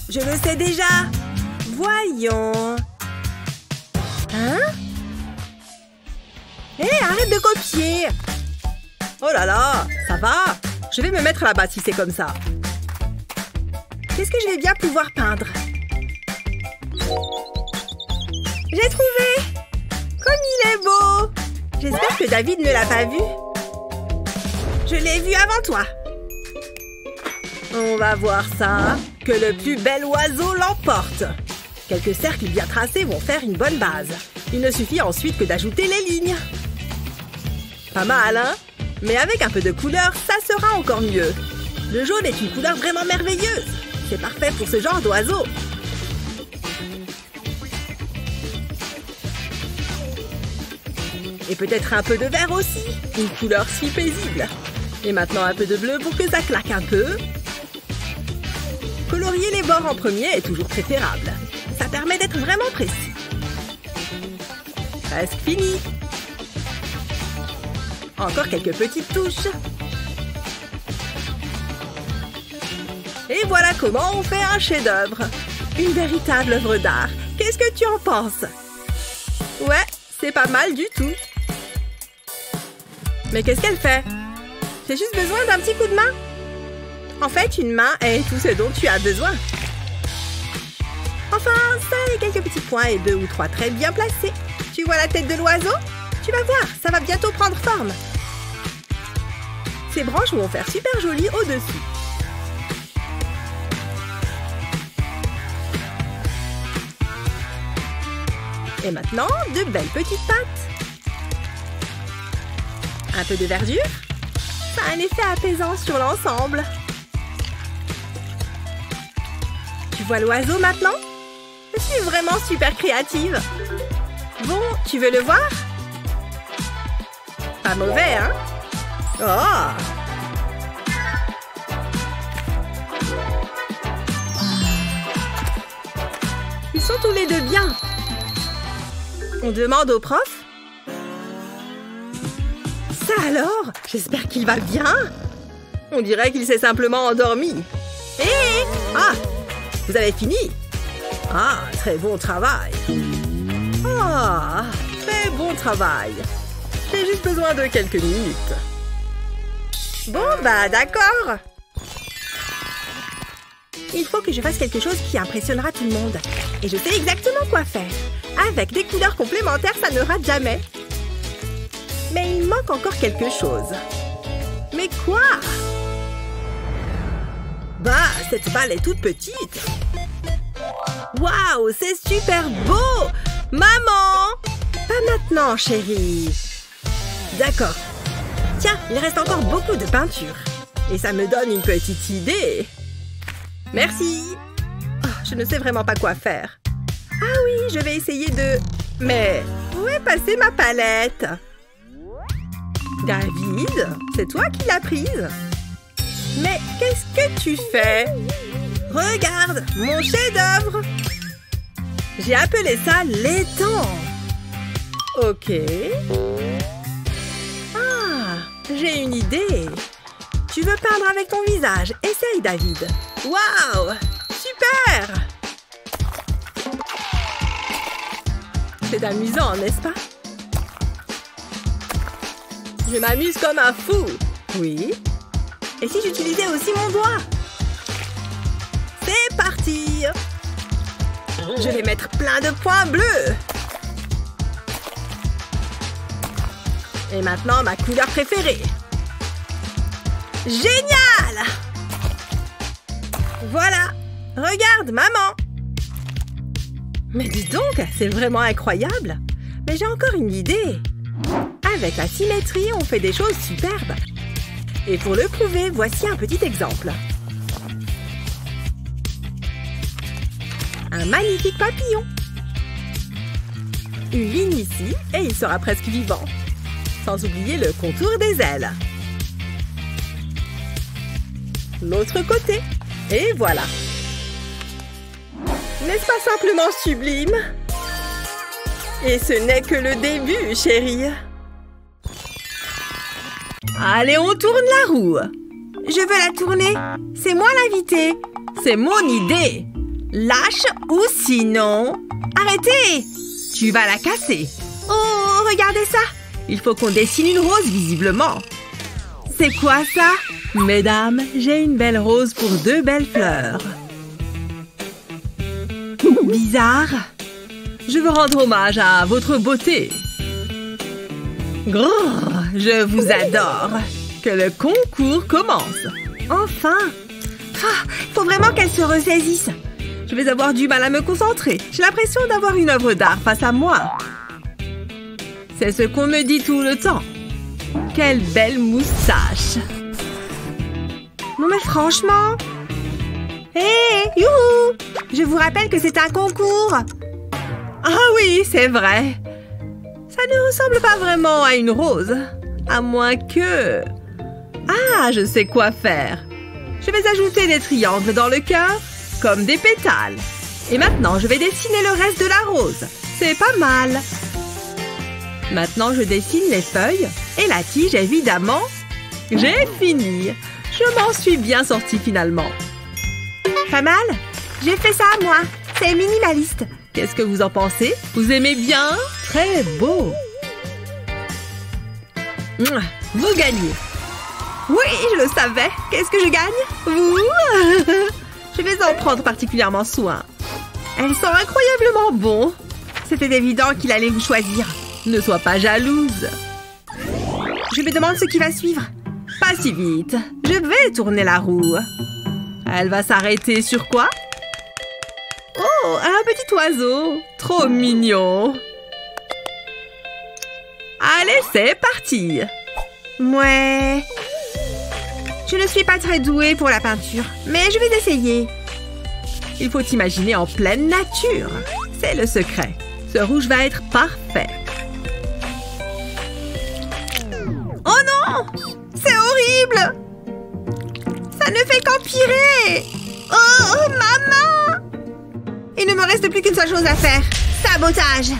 Je le sais déjà. Voyons. Hein? Hé, arrête de copier. Oh là là, ça va? Je vais me mettre là-bas si c'est comme ça. Qu'est-ce que je vais bien pouvoir peindre? J'ai trouvé! Comme il est beau! J'espère que David ne l'a pas vu. Je l'ai vu avant toi. On va voir ça. Que le plus bel oiseau l'emporte. Quelques cercles bien tracés vont faire une bonne base. Il ne suffit ensuite que d'ajouter les lignes. Pas mal, hein? Mais avec un peu de couleur, ça sera encore mieux. Le jaune est une couleur vraiment merveilleuse. C'est parfait pour ce genre d'oiseau. Et peut-être un peu de vert aussi. Une couleur si paisible. Et maintenant un peu de bleu pour que ça claque un peu. Colorier les bords en premier est toujours préférable. Ça permet d'être vraiment précis. Presque fini. Encore quelques petites touches. Et voilà comment on fait un chef-d'œuvre. Une véritable œuvre d'art. Qu'est-ce que tu en penses? Ouais, c'est pas mal du tout. Mais qu'est-ce qu'elle fait? J'ai juste besoin d'un petit coup de main. En fait, une main est tout ce dont tu as besoin. Enfin, ça et quelques petits points et 2 ou 3 traits bien placés. Tu vois la tête de l'oiseau? Tu vas voir, ça va bientôt prendre forme. Ces branches vont faire super jolies au-dessus. Et maintenant, de belles petites pattes. Un peu de verdure. Ça a un effet apaisant sur l'ensemble. Tu vois l'oiseau maintenant? Je suis vraiment super créative. Bon, tu veux le voir? Pas mauvais, hein? Oh! Ils sont tous les deux bien. On demande au prof? Ça alors? J'espère qu'il va bien. On dirait qu'il s'est simplement endormi. Hé! Ah! Vous avez fini? Ah, très bon travail. Ah, très bon travail. J'ai juste besoin de quelques minutes. Bon, bah d'accord. Il faut que je fasse quelque chose qui impressionnera tout le monde. Et je sais exactement quoi faire. Avec des couleurs complémentaires, ça ne rate jamais. Mais il manque encore quelque chose. Mais quoi? Bah, cette balle est toute petite. Waouh, c'est super beau! Maman! Pas maintenant, chérie. D'accord. Tiens, il reste encore beaucoup de peinture. Et ça me donne une petite idée. Merci. Oh, je ne sais vraiment pas quoi faire. Ah oui, je vais essayer de... Mais où est passée ma palette? David, c'est toi qui l'as prise? Mais qu'est-ce que tu fais? Regarde, mon chef-d'œuvre! J'ai appelé ça l'étang. Ok. Ah, j'ai une idée. Tu veux peindre avec ton visage? Essaye, David. Waouh! Super! C'est amusant, n'est-ce pas? Je m'amuse comme un fou. Oui. Et si j'utilisais aussi mon doigt? C'est parti! Je vais mettre plein de points bleus. Et maintenant, ma couleur préférée. Génial! Voilà! Regarde, maman! Mais dis donc, c'est vraiment incroyable! Mais j'ai encore une idée! Avec la symétrie, on fait des choses superbes! Et pour le prouver, voici un petit exemple. Un magnifique papillon! Une ligne ici, et il sera presque vivant. Sans oublier le contour des ailes. L'autre côté. Et voilà. N'est-ce pas simplement sublime? Et ce n'est que le début, chérie. Allez, on tourne la roue. Je veux la tourner. C'est moi l'invité. C'est mon idée. Lâche ou sinon... Arrêtez! Tu vas la casser. Oh, regardez ça. Il faut qu'on dessine une rose, visiblement. C'est quoi ça? Mesdames, j'ai une belle rose pour 2 belles fleurs. Bizarre. Je veux rendre hommage à votre beauté. Grrr, je vous adore. Que le concours commence. Enfin. Faut vraiment qu'elle se ressaisisse. Je vais avoir du mal à me concentrer. J'ai l'impression d'avoir une œuvre d'art face à moi. C'est ce qu'on me dit tout le temps. Quelle belle moustache. Non mais franchement. Hé, youhou! Je vous rappelle que c'est un concours. Ah oui, c'est vrai. Ça ne ressemble pas vraiment à une rose. À moins que... Ah, je sais quoi faire. Je vais ajouter des triangles dans le cœur, comme des pétales. Et maintenant, je vais dessiner le reste de la rose. C'est pas mal. Maintenant, je dessine les feuilles et la tige, évidemment. J'ai fini. Je m'en suis bien sortie finalement. Pas mal? J'ai fait ça, moi. C'est minimaliste. Qu'est-ce que vous en pensez? Vous aimez bien? Très beau. Vous gagnez. Oui, je le savais. Qu'est-ce que je gagne? Vous? Je vais en prendre particulièrement soin. Elles sont incroyablement bons. C'était évident qu'il allait vous choisir. Ne sois pas jalouse. Je me demande ce qui va suivre. Pas si vite. Je vais tourner la roue. Elle va s'arrêter sur quoi? Oh, un petit oiseau. Trop mignon. Allez, c'est parti. Mouais. Je ne suis pas très douée pour la peinture, mais je vais essayer. Il faut imaginer en pleine nature. C'est le secret. Ce rouge va être parfait. Oh non! C'est horrible! Ça ne fait qu'empirer! Oh, maman! Il ne me reste plus qu'une seule chose à faire. Sabotage!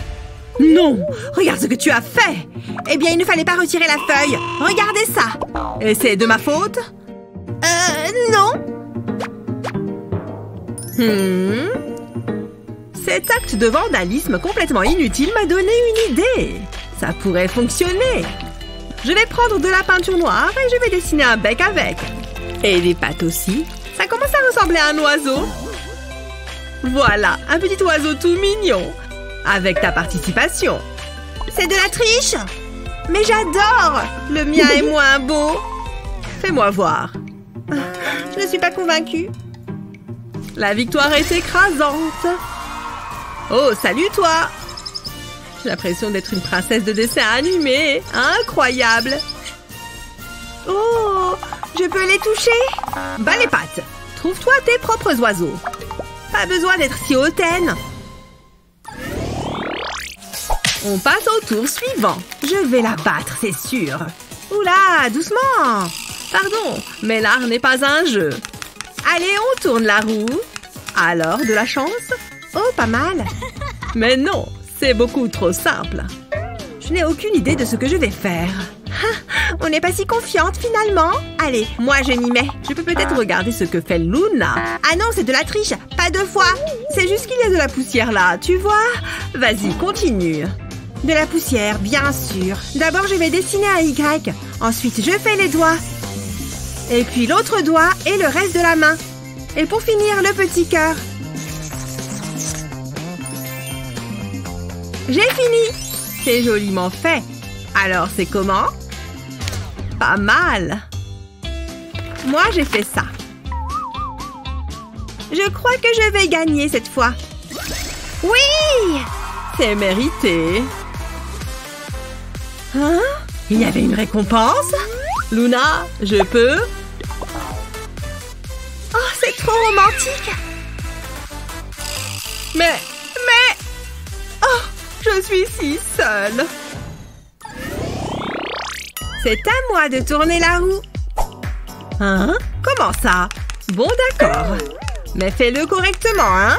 Non! Regarde ce que tu as fait! Eh bien, il ne fallait pas retirer la feuille. Regardez ça! Et c'est de ma faute? Non. Cet acte de vandalisme complètement inutile m'a donné une idée. Ça pourrait fonctionner. Je vais prendre de la peinture noire et je vais dessiner un bec avec. Et des pattes aussi. Ça commence à ressembler à un oiseau. Voilà, un petit oiseau tout mignon. Avec ta participation. C'est de la triche. Mais j'adore. Le mien est moins beau. Fais-moi voir. Je ne suis pas convaincue. La victoire est écrasante. Oh, salut toi. J'ai l'impression d'être une princesse de dessin animé. Incroyable. Oh, je peux les toucher? Bas les pattes. Trouve-toi tes propres oiseaux. Pas besoin d'être si hautaine. On passe au tour suivant. Je vais la battre, c'est sûr. Oula, doucement. Pardon, mais l'art n'est pas un jeu. Allez, on tourne la roue. Alors, de la chance? Oh, pas mal. Mais non, c'est beaucoup trop simple. Je n'ai aucune idée de ce que je vais faire. On n'est pas si confiante finalement. Allez, moi je m'y mets. Je peux peut-être regarder ce que fait Luna. Ah non, c'est de la triche. Pas 2 fois. C'est juste qu'il y a de la poussière là, tu vois? Vas-y, continue. De la poussière, bien sûr. D'abord, je vais dessiner un Y. Ensuite, je fais les doigts. Et puis l'autre doigt et le reste de la main. Et pour finir, le petit cœur. J'ai fini. C'est joliment fait. Alors, c'est comment? Pas mal. Moi, j'ai fait ça. Je crois que je vais gagner cette fois. Oui! C'est mérité. Hein? Il y avait une récompense? Luna, je peux? Oh, c'est trop romantique. Mais... Oh, je suis si seule. C'est à moi de tourner la roue. Hein? Comment ça? Bon, d'accord. Mais fais-le correctement, hein?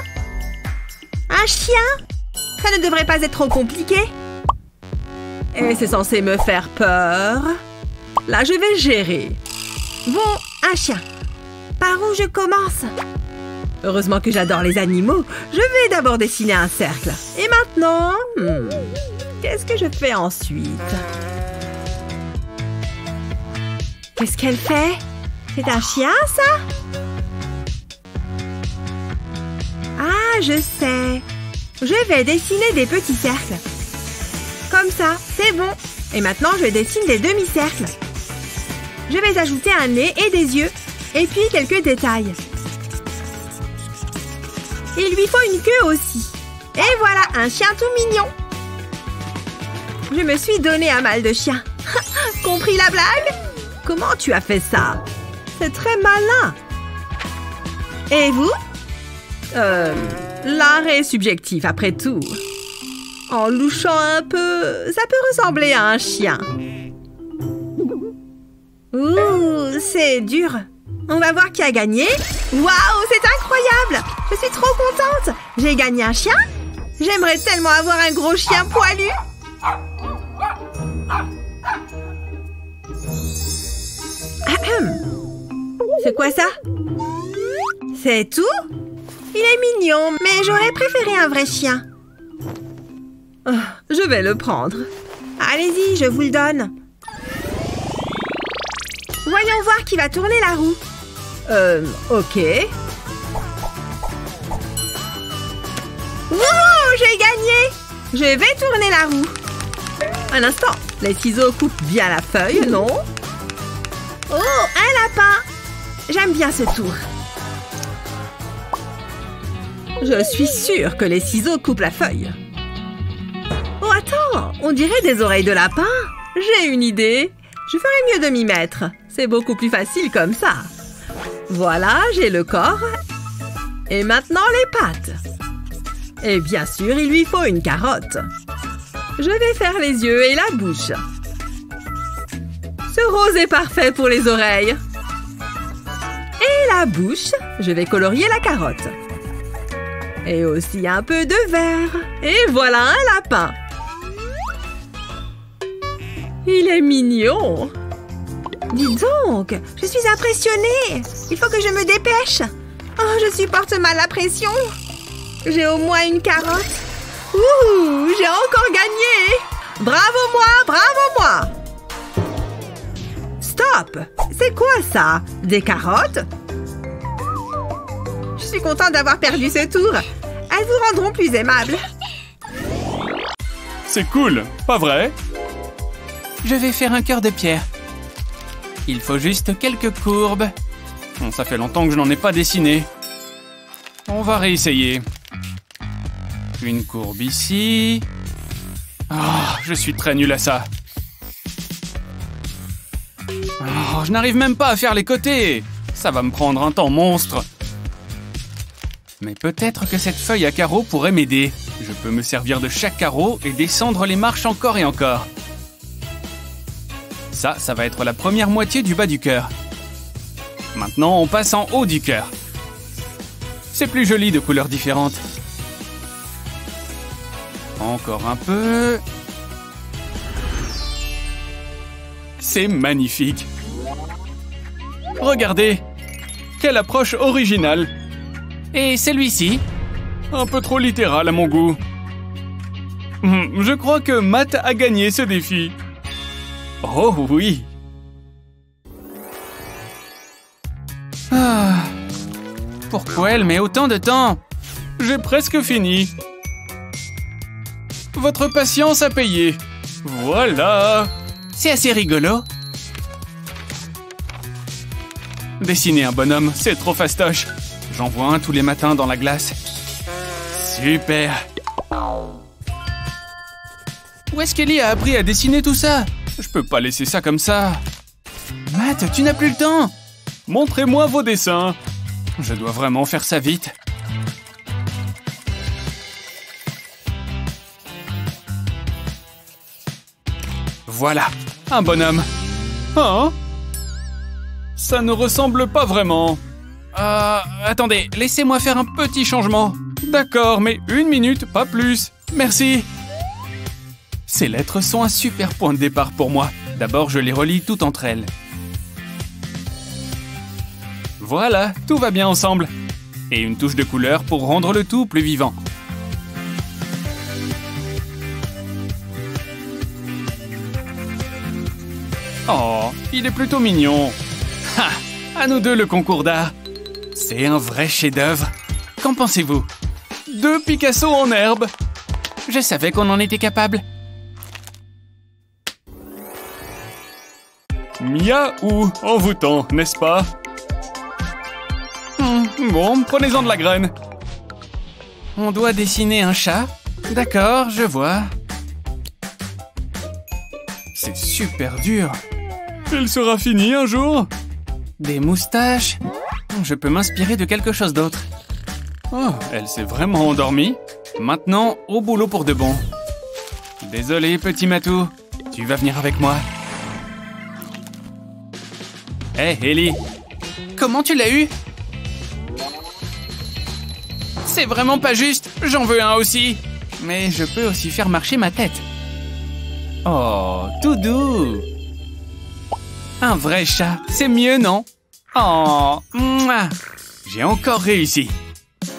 Un chien? Ça ne devrait pas être trop compliqué. Et c'est censé me faire peur. Là, je vais gérer. Bon, un chien. Par où je commence? Heureusement que j'adore les animaux. Je vais d'abord dessiner un cercle. Et maintenant... qu'est-ce que je fais ensuite? Qu'est-ce qu'elle fait? C'est un chien, ça? Ah, je sais. Je vais dessiner des petits cercles. Comme ça, c'est bon. Et maintenant, je dessine des demi-cercles. Je vais ajouter un nez et des yeux. Et puis quelques détails. Il lui faut une queue aussi. Et voilà, un chien tout mignon. Je me suis donné un mal de chien. Compris la blague? Comment tu as fait ça? C'est très malin. Et vous? L'art est subjectif après tout. En louchant un peu, ça peut ressembler à un chien. Ouh, c'est dur. On va voir qui a gagné. Waouh, c'est incroyable! Je suis trop contente. J'ai gagné un chien? J'aimerais tellement avoir un gros chien poilu. C'est quoi ça? C'est tout? Il est mignon, mais j'aurais préféré un vrai chien. Oh, je vais le prendre. Allez-y, je vous le donne. Voyons voir qui va tourner la roue. Ok. Wouhou, j'ai gagné! Je vais tourner la roue. Un instant, les ciseaux coupent bien la feuille, non? Oh, un lapin! J'aime bien ce tour. Je suis sûre que les ciseaux coupent la feuille. Oh, attends! On dirait des oreilles de lapin. J'ai une idée. Je ferais mieux de m'y mettre. C'est beaucoup plus facile comme ça. Voilà, j'ai le corps. Et maintenant, les pattes. Et bien sûr, il lui faut une carotte. Je vais faire les yeux et la bouche. Ce rose est parfait pour les oreilles. Et la bouche, je vais colorier la carotte. Et aussi un peu de vert. Et voilà un lapin. Il est mignon. Dis donc, je suis impressionnée. Il faut que je me dépêche. Oh, je supporte mal la pression. J'ai au moins une carotte. Ouh, j'ai encore gagné. Bravo moi, bravo moi. Stop. C'est quoi ça? Des carottes? Je suis contente d'avoir perdu ce tour. Elles vous rendront plus aimable. C'est cool, pas vrai? Je vais faire un cœur de pierre. Il faut juste quelques courbes. Bon, ça fait longtemps que je n'en ai pas dessiné. On va réessayer. Une courbe ici. Oh, je suis très nul à ça. Oh, je n'arrive même pas à faire les côtés. Ça va me prendre un temps monstre. Mais peut-être que cette feuille à carreaux pourrait m'aider. Je peux me servir de chaque carreau et descendre les marches encore et encore. Ça va être la première moitié du bas du cœur. Maintenant, on passe en haut du cœur. C'est plus joli de couleurs différentes. Encore un peu. C'est magnifique. Regardez. Quelle approche originale. Et celui-ci? Un peu trop littéral à mon goût. Je crois que Matt a gagné ce défi. Oh oui. Ah. Pourquoi elle met autant de temps? J'ai presque fini. Votre patience a payé. Voilà. C'est assez rigolo. Dessiner un bonhomme, c'est trop fastoche. J'en vois un tous les matins dans la glace. Super. Où est-ce qu'Ellie a appris à dessiner tout ça? Je peux pas laisser ça comme ça. Matt, tu n'as plus le temps. Montrez-moi vos dessins. Je dois vraiment faire ça vite. Voilà, un bonhomme. Hein? Ça ne ressemble pas vraiment. Attendez, laissez-moi faire un petit changement. D'accord, mais 1 minute, pas plus. Merci. Ces lettres sont un super point de départ pour moi. D'abord, je les relie toutes entre elles. Voilà, tout va bien ensemble. Et une touche de couleur pour rendre le tout plus vivant. Oh, il est plutôt mignon. Ha! À nous deux le concours d'art. C'est un vrai chef-d'œuvre. Qu'en pensez-vous? 2 Picasso en herbe. Je savais qu'on en était capable. Miaou, envoûtant, n'est-ce pas? Bon, prenez-en de la graine. On doit dessiner un chat? D'accord, je vois. C'est super dur. Il sera fini un jour? Des moustaches? Je peux m'inspirer de quelque chose d'autre. Oh, elle s'est vraiment endormie. Maintenant, au boulot pour de bon. Désolé, petit Matou. Tu vas venir avec moi. Hé, Ellie. Comment tu l'as eu? C'est vraiment pas juste. J'en veux un aussi. Mais je peux aussi faire marcher ma tête. Oh, tout doux. Un vrai chat, c'est mieux, non? Oh, mouah. J'ai encore réussi.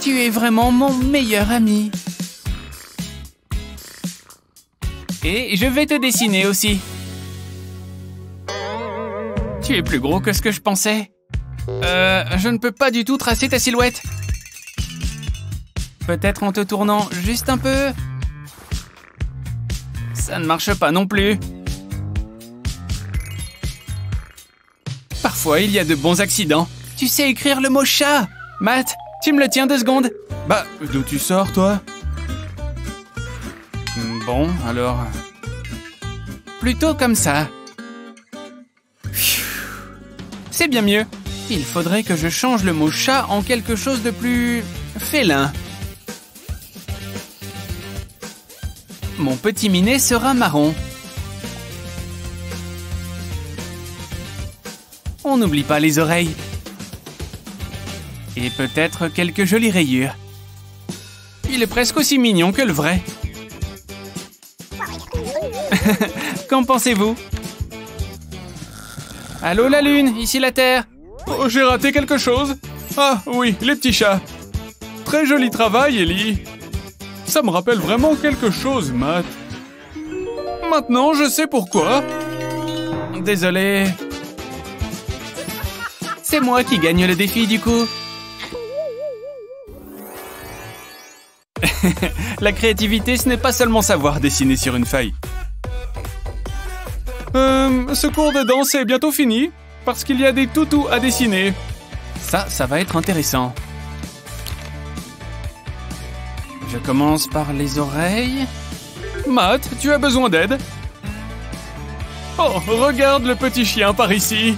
Tu es vraiment mon meilleur ami. Et je vais te dessiner aussi. Tu es plus gros que ce que je pensais. Je ne peux pas du tout tracer ta silhouette. Peut-être en te tournant juste un peu. Ça ne marche pas non plus. Parfois, il y a de bons accidents. Tu sais écrire le mot chat. Matt, tu me le tiens 2 secondes? Bah, d'où tu sors, toi? Bon, alors... Plutôt comme ça. C'est bien mieux. Il faudrait que je change le mot chat en quelque chose de plus... félin. Mon petit minet sera marron. On n'oublie pas les oreilles. Et peut-être quelques jolies rayures. Il est presque aussi mignon que le vrai. Qu'en pensez-vous? Allô la lune, ici la terre. Oh, j'ai raté quelque chose. Ah oui, les petits chats. Très joli travail, Ellie. Ça me rappelle vraiment quelque chose, Matt. Maintenant, je sais pourquoi. Désolé. C'est moi qui gagne le défi du coup. La créativité, ce n'est pas seulement savoir dessiner sur une feuille. Ce cours de danse est bientôt fini, parce qu'il y a des toutous à dessiner. Ça va être intéressant. Je commence par les oreilles. Matt, tu as besoin d'aide? Oh, regarde le petit chien par ici.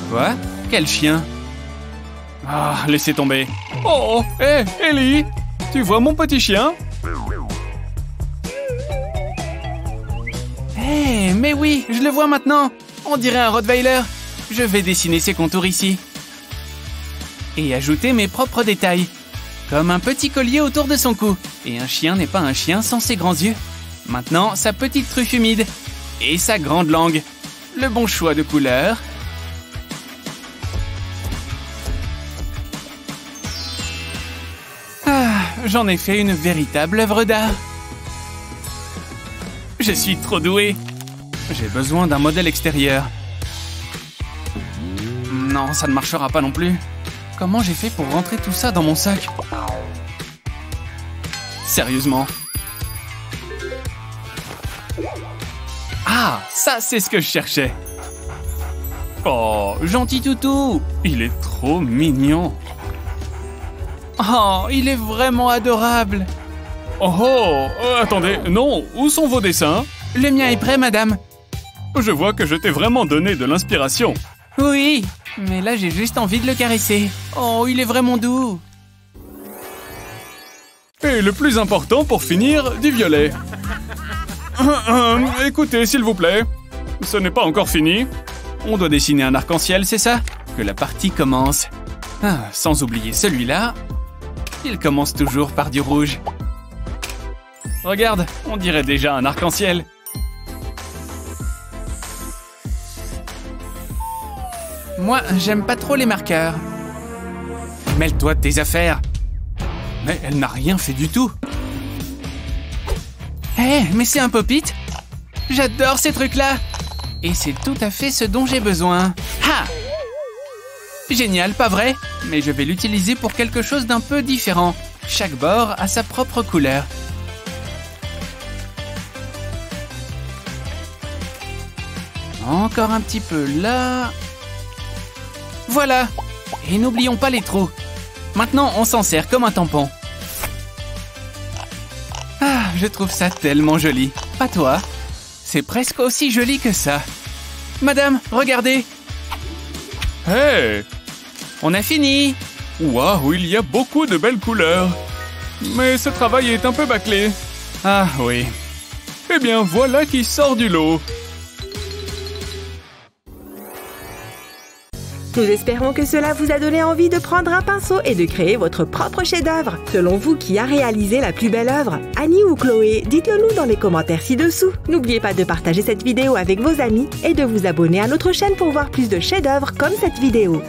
Quoi? Quel chien? Ah, laissez tomber. Oh, hé, Ellie, tu vois mon petit chien? Hé, mais oui, je le vois maintenant. On dirait un Rottweiler. Je vais dessiner ses contours ici. Et ajouter mes propres détails. Comme un petit collier autour de son cou. Et un chien n'est pas un chien sans ses grands yeux. Maintenant, sa petite truffe humide. Et sa grande langue. Le bon choix de couleurs. Ah, j'en ai fait une véritable œuvre d'art. Je suis trop doué. J'ai besoin d'un modèle extérieur. Non, ça ne marchera pas non plus. Comment j'ai fait pour rentrer tout ça dans mon sac? Sérieusement. Ah, ça c'est ce que je cherchais. Oh, gentil toutou. Il est trop mignon. Oh, il est vraiment adorable. Oh, attendez, non, où sont vos dessins? Le mien est prêt, madame. Je vois que je t'ai vraiment donné de l'inspiration. Oui, mais là j'ai juste envie de le caresser. Oh, il est vraiment doux. Et le plus important pour finir, du violet. Écoutez, s'il vous plaît, ce n'est pas encore fini. On doit dessiner un arc-en-ciel, c'est ça? que la partie commence. Ah, sans oublier celui-là. Il commence toujours par du rouge. Regarde, on dirait déjà un arc-en-ciel. Moi, j'aime pas trop les marqueurs. Mêle-toi de tes affaires. Mais elle n'a rien fait du tout. Hé, mais c'est un pop-it. J'adore ces trucs-là. Et c'est tout à fait ce dont j'ai besoin. Ha! Génial, pas vrai? Mais je vais l'utiliser pour quelque chose d'un peu différent. Chaque bord a sa propre couleur. Encore un petit peu là. Voilà. Et n'oublions pas les trous. Maintenant, on s'en sert comme un tampon. Ah, je trouve ça tellement joli. Pas toi? C'est presque aussi joli que ça. Madame, regardez. Hey! On a fini. Waouh, il y a beaucoup de belles couleurs. Mais ce travail est un peu bâclé. Ah oui. Eh bien, voilà qui sort du lot. Nous espérons que cela vous a donné envie de prendre un pinceau et de créer votre propre chef-d'œuvre. Selon vous, qui a réalisé la plus belle œuvre? Annie ou Chloé? Dites-le nous dans les commentaires ci-dessous. N'oubliez pas de partager cette vidéo avec vos amis et de vous abonner à notre chaîne pour voir plus de chefs-d'œuvre comme cette vidéo.